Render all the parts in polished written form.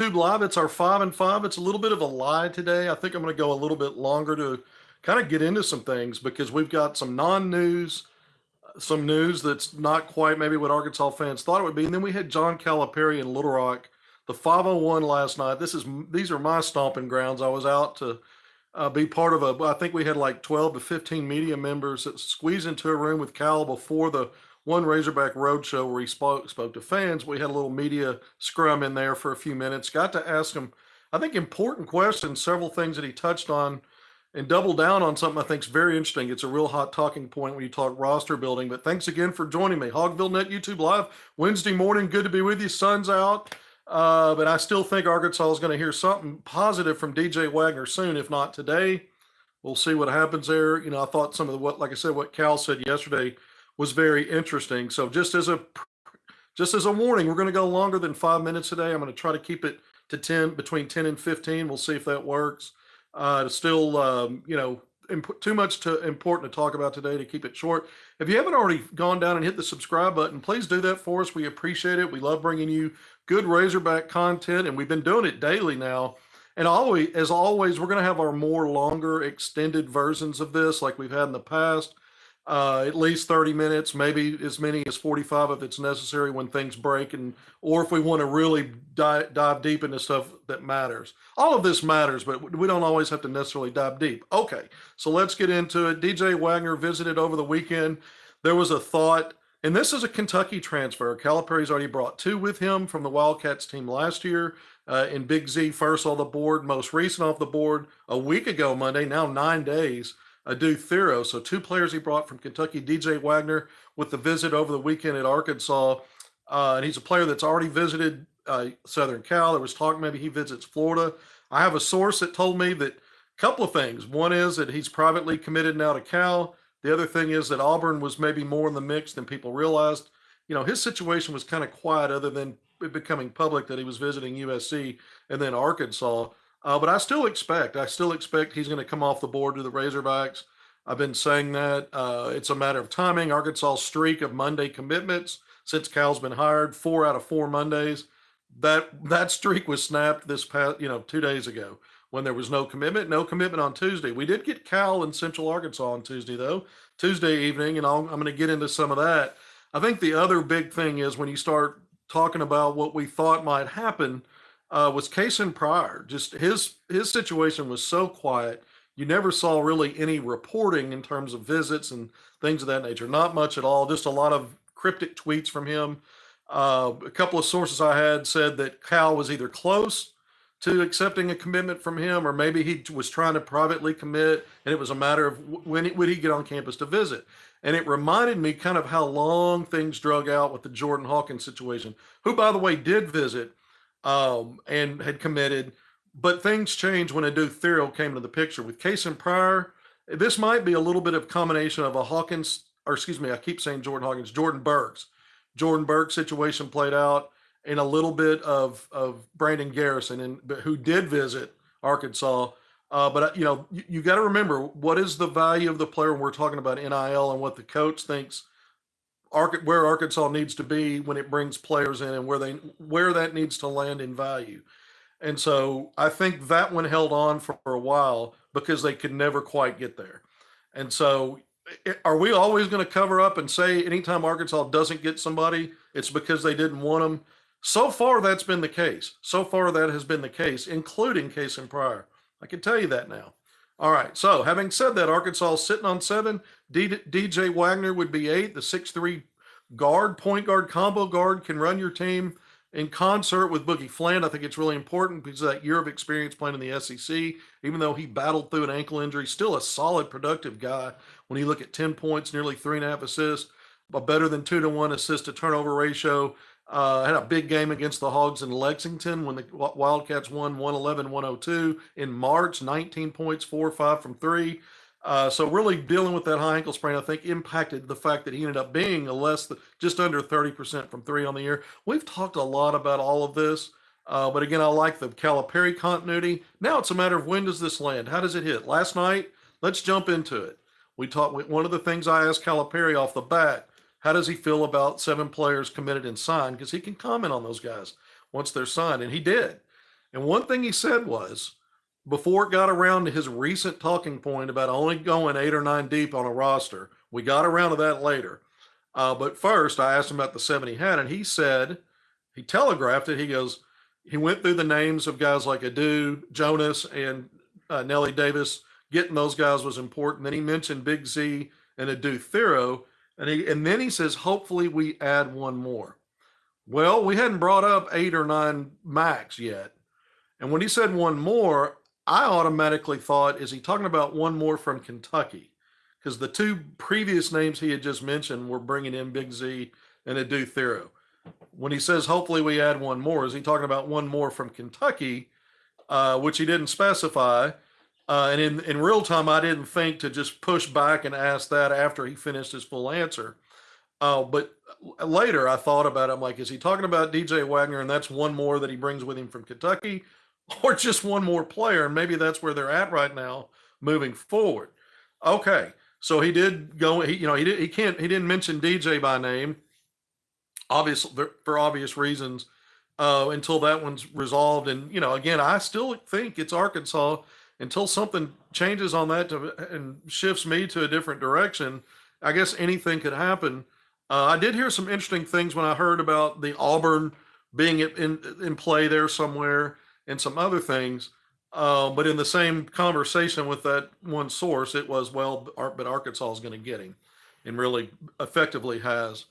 YouTube Live. It's our 5 and 5. It's a little bit of a lie today. I think I'm going to go a little bit longer to kind of get into some things because we've got some non-news, some news that's not quite maybe what Arkansas fans thought it would be. And then we had John Calipari in Little Rock, the 501 last night. These are my stomping grounds. I was out to be part of I think we had like 12 to 15 media members that squeezed into a room with Cal before the one Razorback Roadshow where he spoke to fans. We had a little media scrum in there for a few minutes. Got to ask him, I think, important questions, several things that he touched on and doubled down on something I think is very interesting. It's a real hot talking point when you talk roster building. But thanks again for joining me. HogvilleNET YouTube Live, Wednesday morning. Good to be with you. Sun's out. But I still think Arkansas is going to hear something positive from DJ Wagner soon, if not today. We'll see what happens there. You know, I thought some of like I said, what Cal said yesterday was very interesting. So just as a warning, we're going to go longer than 5 minutes today. I'm going to try to keep it to 10, between 10 and 15. We'll see if that works. It's still, too much important to talk about today to keep it short. If you haven't already gone down and hit the subscribe button, please do that for us. We appreciate it. We love bringing you good Razorback content, and we've been doing it daily now. And as always, we're going to have our more longer, extended versions of this like we've had in the past. At least 30 minutes, maybe as many as 45 if it's necessary when things break, or if we want to really dive deep into stuff that matters. All of this matters, but we don't always have to necessarily dive deep. Okay, so let's get into it. DJ Wagner visited over the weekend. There was a thought, and this is a Kentucky transfer. Calipari's already brought 2 with him from the Wildcats team last year. And Big Z first on the board, most recent off the board a week ago Monday, now 9 days. Adu Thero. So 2 players he brought from Kentucky. DJ Wagner with the visit over the weekend at Arkansas. And he's a player that's already visited Southern Cal. There was talk maybe he visits Florida. I have a source that told me that a couple of things. One is that he's privately committed now to Cal. The other thing is that Auburn was maybe more in the mix than people realized. You know, his situation was kind of quiet other than it becoming public that he was visiting USC and then Arkansas. But I still expect he's going to come off the board to the Razorbacks. I've been saying that. It's a matter of timing. Arkansas' streak of Monday commitments since Cal's been hired, 4 out of 4 Mondays. That streak was snapped this past, 2 days ago when there was no commitment on Tuesday. We did get Cal in Central Arkansas on Tuesday, though, Tuesday evening, and I'm going to get into some of that. I think the other big thing is when you start talking about what we thought might happen, was Kason Pryor. Just his situation was so quiet. You never saw really any reporting in terms of visits and things of that nature. Not much at all. Just a lot of cryptic tweets from him. A couple of sources I had said that Cal was either close to accepting a commitment from him, or maybe he was trying to privately commit, and it was a matter of when would he get on campus to visit. And it reminded me kind of how long things drug out with the Jordan Hawkins situation, who, by the way, did visit and had committed, but things changed when Adu Thero came into the picture. With Kason Pryor, this might be a little bit of combination of Jordan Burks situation played out, and a little bit of Brandon Garrison, who did visit Arkansas. But you got to remember, what is the value of the player when we're talking about NIL and what the coach thinks where Arkansas needs to be when it brings players in, and where that needs to land in value. And so I think that one held on for a while because they could never quite get there. And so are we always going to cover up and say anytime Arkansas doesn't get somebody, it's because they didn't want them? So far, that's been the case. So far, that has been the case, including Kason Pryor. I can tell you that now. All right, so having said that, Arkansas is sitting on 7. DJ Wagner would be 8. The 6'3" guard, point guard, combo guard can run your team in concert with Boogie Fland. I think it's really important because of that year of experience playing in the SEC. Even though he battled through an ankle injury, still a solid, productive guy. When you look at 10 points, nearly 3.5 assists, a better than 2-to-1 assist to turnover ratio. Had a big game against the Hogs in Lexington when the Wildcats won 111-102 in March, 19 points, 4-5 from 3. So really dealing with that high ankle sprain, I think, impacted the fact that he ended up being just under 30% from 3 on the year. We've talked a lot about all of this, but again, I like the Calipari continuity. Now it's a matter of when does this land? How does it hit? Last night, let's jump into it. One of the things I asked Calipari off the bat, how does he feel about 7 players committed and signed? Because he can comment on those guys once they're signed, and he did. And one thing he said was, before it got around to his recent talking point about only going 8 or 9 deep on a roster, we got around to that later. But first, I asked him about the 7 he had, and he said, he telegraphed it. He goes, he went through the names of guys like Adu, Jonas, and Nelly Davis. Getting those guys was important. Then he mentioned Big Z and Adu Thero, and then he says, hopefully we add one more. Well, we hadn't brought up 8 or 9 max yet. And when he said one more, I automatically thought, is he talking about one more from Kentucky? Because the 2 previous names he had just mentioned were bringing in Big Z and Adu Thero. When he says, hopefully we add one more, is he talking about one more from Kentucky, which he didn't specify? And in real time, I didn't think to just push back and ask that after he finished his full answer. But later I thought about it. I'm like, is he talking about DJ Wagner and that's one more that he brings with him from Kentucky, or just one more player? And maybe that's where they're at right now moving forward. Okay. So he did go, he didn't mention DJ by name, obviously for obvious reasons, until that one's resolved. And, again, I still think it's Arkansas until something changes on that and shifts me to a different direction. I guess anything could happen. I did hear some interesting things when I heard about the Auburn being in play there somewhere and some other things. But in the same conversation with that one source, it was, but Arkansas is going to get him, and really effectively has.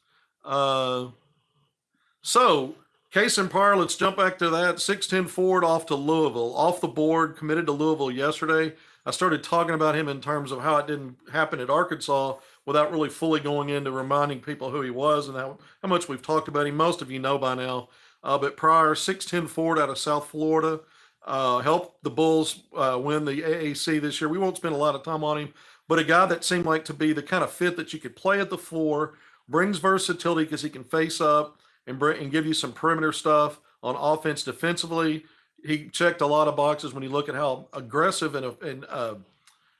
So, case in point, let's jump back to that. 6'10" forward off to Louisville, off the board, committed to Louisville yesterday. I started talking about him in terms of how it didn't happen at Arkansas without really fully going into reminding people who he was and how much we've talked about him. most of you know by now. But prior, 6'10" forward out of South Florida, helped the Bulls win the AAC this year. We won't spend a lot of time on him, but a guy that seemed like to be the kind of fit that you could play at the 4, brings versatility because he can face up and give you some perimeter stuff on offense defensively. He checked a lot of boxes when you look at how aggressive in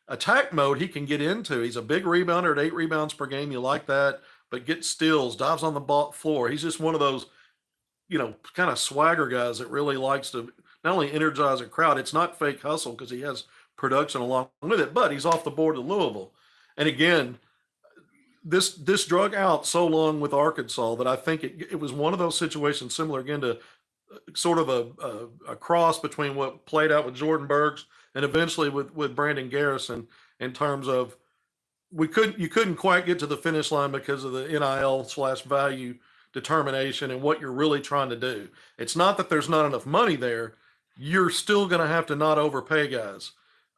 attack mode he can get into. He's a big rebounder at 8 rebounds per game. You like that, but gets steals, dives on the floor. He's just one of those, kind of swagger guys that really likes to not only energize a crowd. It's not fake hustle because he has production along with it, but he's off the board to Louisville. And again, this drug out so long with Arkansas that I think it was one of those situations similar again to sort of a cross between what played out with Jordan Burks and eventually with Brandon Garrison, in terms of you couldn't quite get to the finish line because of the NIL/value determination and what you're really trying to do. It's not that there's not enough money there. You're still going to have to not overpay guys,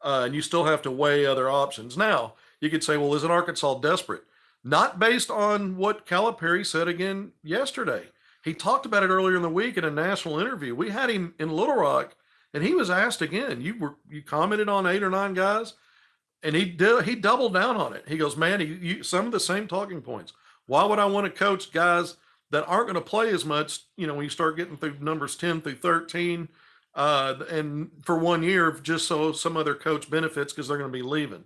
and you still have to weigh other options. Now, you could say, well, isn't Arkansas desperate? Not based on what Calipari said again yesterday. He talked about it earlier in the week in a national interview. We had him in Little Rock, and he was asked again. You commented on 8 or 9 guys, and he doubled down on it. He goes, man, some of the same talking points. Why would I want to coach guys that aren't going to play as much? When you start getting through numbers 10 through 13, and for 1 year, just so some other coach benefits because they're going to be leaving.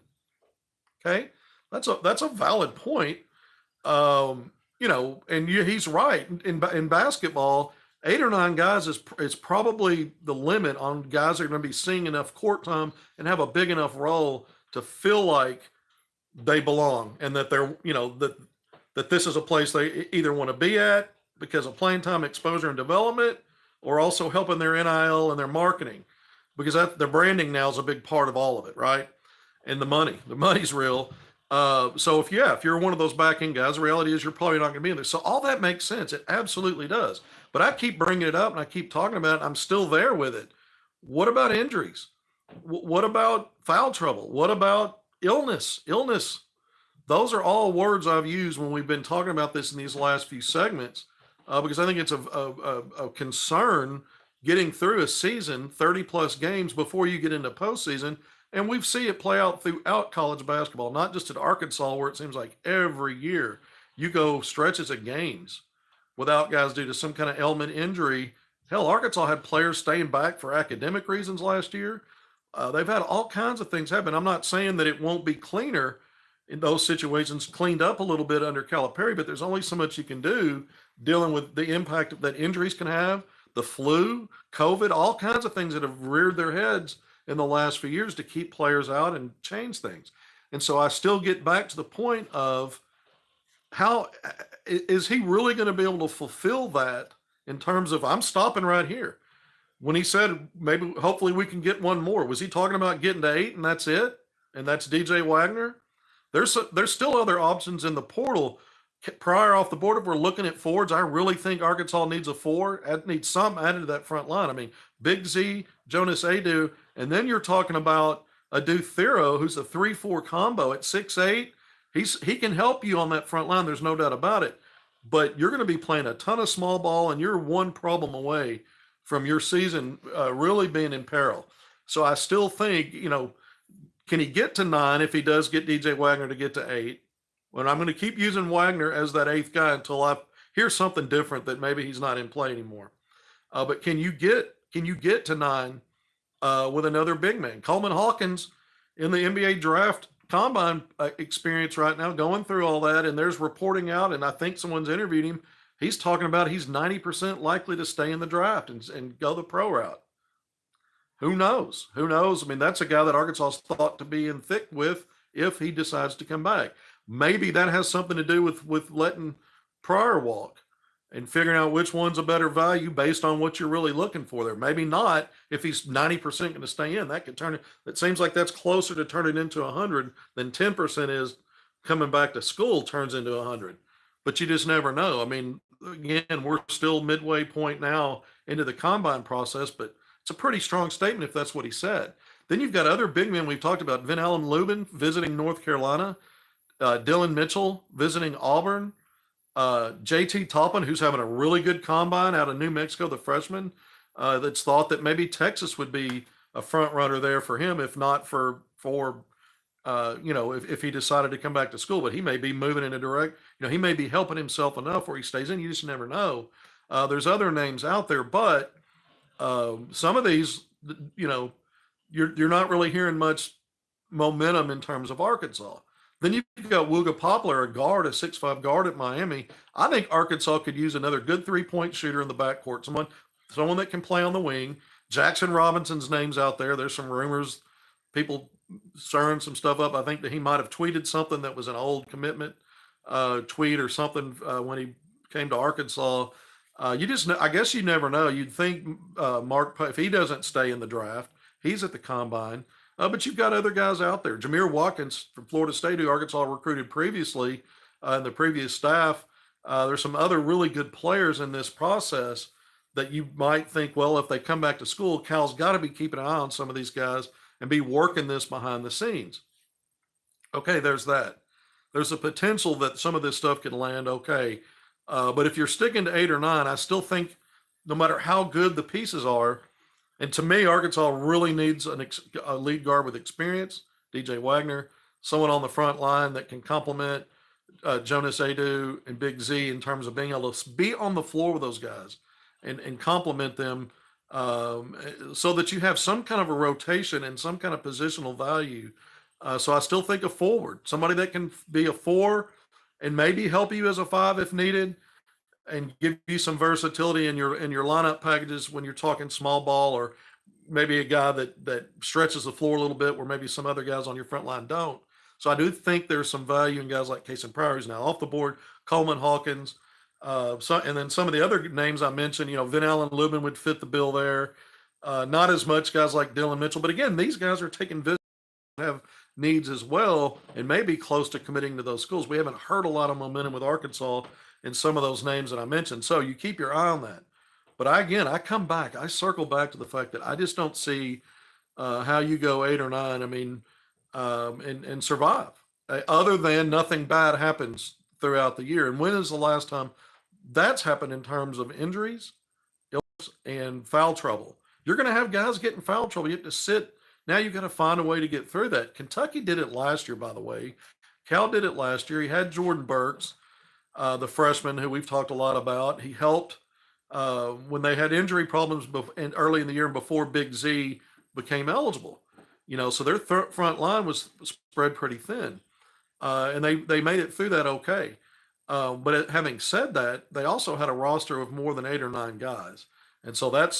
Okay, that's a valid point. He's right. In basketball, 8 or 9 guys is probably the limit on guys that are going to be seeing enough court time and have a big enough role to feel like they belong, and that they're, that this is a place they either want to be at because of playing time, exposure, and development, or also helping their NIL and their marketing, because the branding now is a big part of all of it, right? And the money's real. So if you're one of those back end guys, the reality is you're probably not going to be in there. So all that makes sense. It absolutely does. But I keep bringing it up and I keep talking about it. I'm still there with it. What about injuries? What about foul trouble? What about illness? Those are all words I've used when we've been talking about this in these last few segments, because I think it's a concern getting through a season, 30 plus games before you get into postseason. And we see it play out throughout college basketball, not just at Arkansas, where it seems like every year you go stretches of games without guys due to some kind of ailment, injury. Hell, Arkansas had players staying back for academic reasons last year. They've had all kinds of things happen. I'm not saying that it won't be cleaner in those situations, cleaned up a little bit under Calipari, but there's only so much you can do dealing with the impact that injuries can have, the flu, COVID, all kinds of things that have reared their heads in the last few years to keep players out and change things. And so I still get back to the point of how is he really going to be able to fulfill that in terms of I'm stopping right here? When he said maybe hopefully we can get one more, was he talking about getting to 8 and that's it? And that's DJ Wagner? There's still other options in the portal. Prior off the board, if we're looking at forwards, I really think Arkansas needs a 4. Needs some added to that front line. I mean, Big Z, Jonas Adu, and then you're talking about Adu Thero, who's a 3-4 combo at 6'8". He can help you on that front line. There's no doubt about it. But you're going to be playing a ton of small ball, and you're one problem away from your season really being in peril. So I still think, can he get to 9 if he does get DJ Wagner to get to 8? Well, I'm going to keep using Wagner as that 8th guy until I hear something different that maybe he's not in play anymore. But can you get to 9 with another big man? Coleman Hawkins in the NBA draft combine experience right now, going through all that, and there's reporting out, and I think someone's interviewed him. He's talking about he's 90% likely to stay in the draft and go the pro route. Who knows? Who knows? I mean, that's a guy that Arkansas's thought to be in thick with if he decides to come back. Maybe that has something to do with letting Pryor walk and figuring out which one's a better value based on what you're really looking for there. Maybe not if he's 90% going to stay in. That could turn it. It seems like that's closer to turning into 100 than 10% is coming back to school turns into 100. But you just never know. I mean, again, we're still midway point now into the combine process, but it's a pretty strong statement if that's what he said. Then you've got other big men we've talked about. Vin Allen Lubin visiting North Carolina, Dylan Mitchell visiting Auburn, JT Toppin, who's having a really good combine out of New Mexico, the freshman, that's thought that maybe Texas would be a front runner there for him, if not for if he decided to come back to school. But he may be moving in a direct, he may be helping himself enough where he stays in. You just never know. There's other names out there, but some of these, you're not really hearing much momentum in terms of Arkansas. Then you've got Wooga Poplar, a guard, a 6'5" guard at Miami. I think Arkansas could use another good 3-point shooter in the backcourt, someone that can play on the wing. Jackson Robinson's name's out there. There's some rumors, people stirring some stuff up. I think that he might have tweeted something that was an old commitment tweet or something when he came to Arkansas. I guess you never know. You'd think Mark, if he doesn't stay in the draft, he's at the combine. But you've got other guys out there. Jameer Watkins from Florida State, who Arkansas recruited previously in the previous staff. There's some other really good players in this process that you might think, well, if they come back to school, Cal's got to be keeping an eye on some of these guys and be working this behind the scenes. Okay, there's that. There's a potential that some of this stuff could land okay. But if you're sticking to 8 or 9, I still think no matter how good the pieces are, and to me, Arkansas really needs a lead guard with experience, DJ Wagner, someone on the front line that can complement Jonas Adu and Big Z in terms of being able to be on the floor with those guys and complement them so that you have some kind of a rotation and some kind of positional value. So I still think a forward, somebody that can be a 4 and maybe help you as a 5 if needed, and give you some versatility in your lineup packages when you're talking small ball, or maybe a guy that stretches the floor a little bit where maybe some other guys on your front line don't. So I do think there's some value in guys like Kason Pryor, who's now off the board, Coleman Hawkins, and then some of the other names I mentioned, Vin Allen Lubin would fit the bill there. Not as much guys like Dylan Mitchell, but again, these guys are taking visits, have needs as well, and may be close to committing to those schools. We haven't heard a lot of momentum with Arkansas in some of those names that I mentioned. So you keep your eye on that. But I circle back to the fact that I just don't see how you go 8 or 9. I mean, and survive, other than nothing bad happens throughout the year. And when is the last time that's happened in terms of injuries, illness, and foul trouble? You're going to have guys get in foul trouble. You have to sit. Now you've got to find a way to get through that. Kentucky did it last year, by the way. Cal did it last year. He had Jordan Burks, the freshman who we've talked a lot about. He helped when they had injury problems early in the year and before Big Z became eligible. So their front line was spread pretty thin, and they made it through that okay. But having said that, they also had a roster of more than 8 or 9 guys, and so that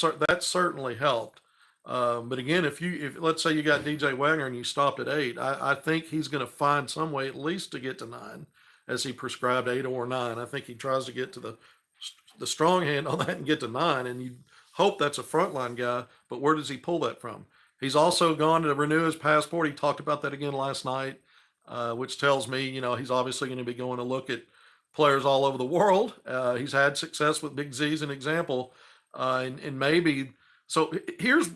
certainly helped. But again, if let's say you got DJ Wagner and you stopped at 8, I think he's going to find some way at least to get to 9, as he prescribed 8 or 9. I think he tries to get to the strong hand on that and get to 9, and you hope that's a frontline guy. But where does he pull that from? He's also gone to renew his passport. He talked about that again last night, which tells me, he's obviously going to be going to look at players all over the world. He's had success with Big Z as an example, and maybe so. Here's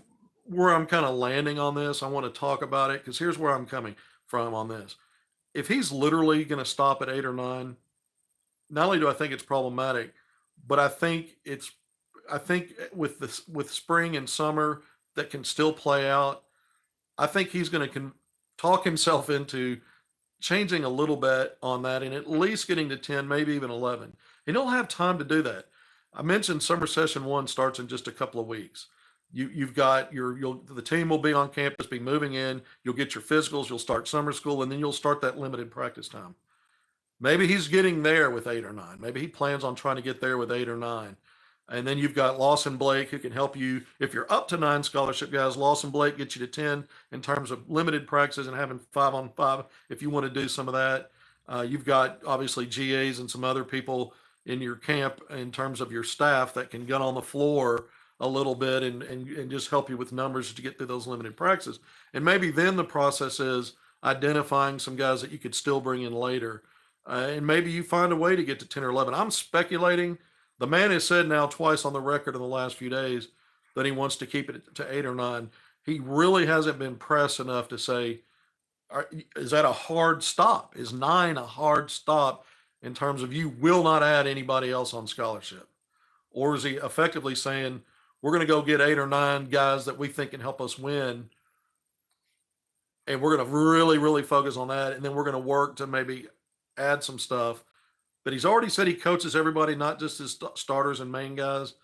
where I'm kind of landing on this. I want to talk about it because here's where I'm coming from on this. If he's literally going to stop at 8 or 9, not only do I think it's problematic, but I think with spring and summer that can still play out, I think he's going to talk himself into changing a little bit on that and at least getting to 10, maybe even 11. And he'll have time to do that. I mentioned summer session 1 starts in just a couple of weeks. You've got the team will be on campus, be moving in. You'll get your physicals. You'll start summer school, and then you'll start that limited practice time. Maybe he's getting there with 8 or 9. Maybe he plans on trying to get there with 8 or 9. And then you've got Lawson Blake who can help you. If you're up to 9 scholarship guys, Lawson Blake gets you to 10 in terms of limited practices and having 5-on-5 if you want to do some of that. You've got obviously GAs and some other people in your camp in terms of your staff that can get on the floor a little bit and just help you with numbers to get through those limited practices. And maybe then the process is identifying some guys that you could still bring in later. And maybe you find a way to get to 10 or 11. I'm speculating. The man has said now twice on the record in the last few days that he wants to keep it to 8 or 9. He really hasn't been pressed enough to say, is that a hard stop? Is 9 a hard stop in terms of you will not add anybody else on scholarship? Or is he effectively saying, we're going to go get 8 or 9 guys that we think can help us win, and we're going to really, really focus on that, and then we're going to work to maybe add some stuff. But he's already said he coaches everybody, not just his starters and main guys,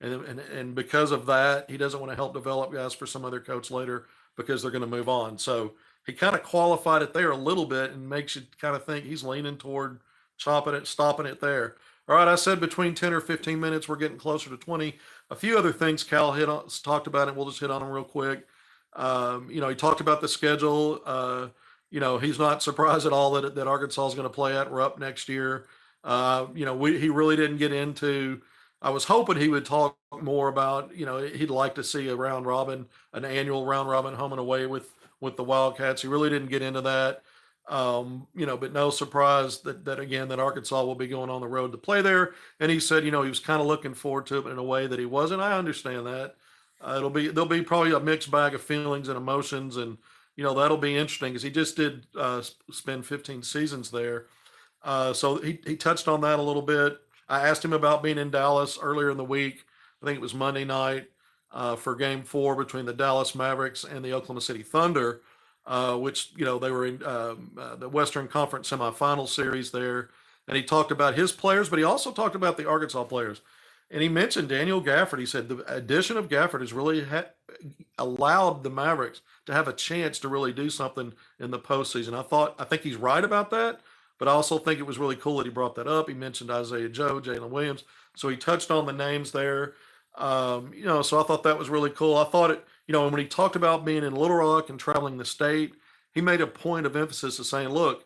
and because of that, he doesn't want to help develop guys for some other coach later because they're going to move on. So he kind of qualified it there a little bit and makes you kind of think he's leaning toward stopping it there. All right, I said between 10 or 15 minutes. We're getting closer to 20. A few other things Cal talked about, and we'll just hit on them real quick. He talked about the schedule. He's not surprised at all that Arkansas is going to play at Rupp next year. He really didn't get into. I was hoping he would talk more about, he'd like to see an annual round robin home and away with the Wildcats. He really didn't get into that. But no surprise that again, that Arkansas will be going on the road to play there. And he said, he was kind of looking forward to it in a way that he wasn't. I understand that. There'll be probably a mixed bag of feelings and emotions, and that'll be interesting because he just did spend 15 seasons there. So he touched on that a little bit. I asked him about being in Dallas earlier in the week. I think it was Monday night for Game 4 between the Dallas Mavericks and the Oklahoma City Thunder. Which, they were in the Western Conference semifinal series there. And he talked about his players, but he also talked about the Arkansas players. And he mentioned Daniel Gafford. He said the addition of Gafford has really allowed the Mavericks to have a chance to really do something in the postseason. I think he's right about that, but I also think it was really cool that he brought that up. He mentioned Isaiah Joe, Jalen Williams. So he touched on the names there. So I thought that was really cool. I thought it, when he talked about being in Little Rock and traveling the state, he made a point of emphasis of saying, look,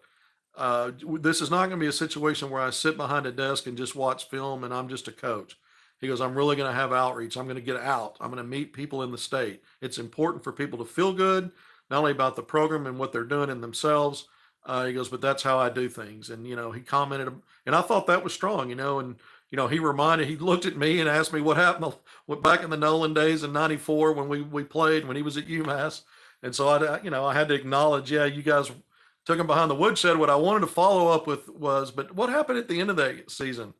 this is not going to be a situation where I sit behind a desk and just watch film and I'm just a coach. He goes, I'm really going to have outreach. I'm going to get out. I'm going to meet people in the state. It's important for people to feel good, not only about the program and what they're doing in themselves. He goes, but that's how I do things. And, he commented, and I thought that was strong, and he looked at me and asked me what happened back in the Nolan days in '94 when we played, when he was at UMass. And so I had to acknowledge, yeah, you guys took him behind the woodshed. What I wanted to follow up with was, but what happened at the end of that season?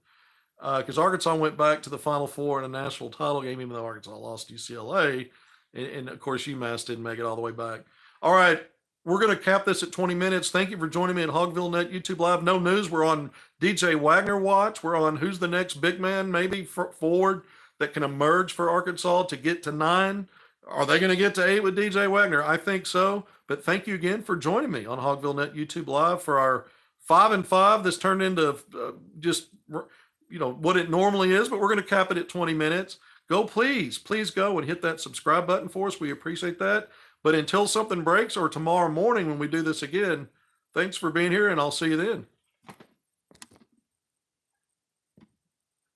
Because Arkansas went back to the Final Four in a national title game, even though Arkansas lost to UCLA. And of course, UMass didn't make it all the way back. All right. We're going to cap this at 20 minutes. Thank you for joining me at HogvilleNet YouTube Live. No news. We're on DJ Wagner watch. We're on who's the next big man, maybe forward that can emerge for Arkansas to get to 9. Are they going to get to 8 with DJ Wagner? I think so. But thank you again for joining me on HogvilleNet YouTube Live for our 5 and 5. This turned into just what it normally is, but we're going to cap it at 20 minutes. please go and hit that subscribe button for us. We appreciate that. But until something breaks or tomorrow morning when we do this again, thanks for being here, and I'll see you then.